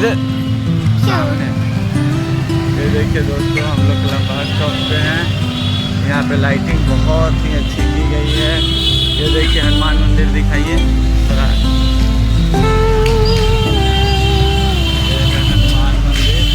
इधर सामने। ये देखिए दोस्तों, हम लोग कलमबाग चौक पे हैं। यहाँ पे लाइटिंग बहुत ही अच्छी की गई है। ये देखिए हनुमान मंदिर दिखाइए थोड़ा। ये है हनुमान मंदिर।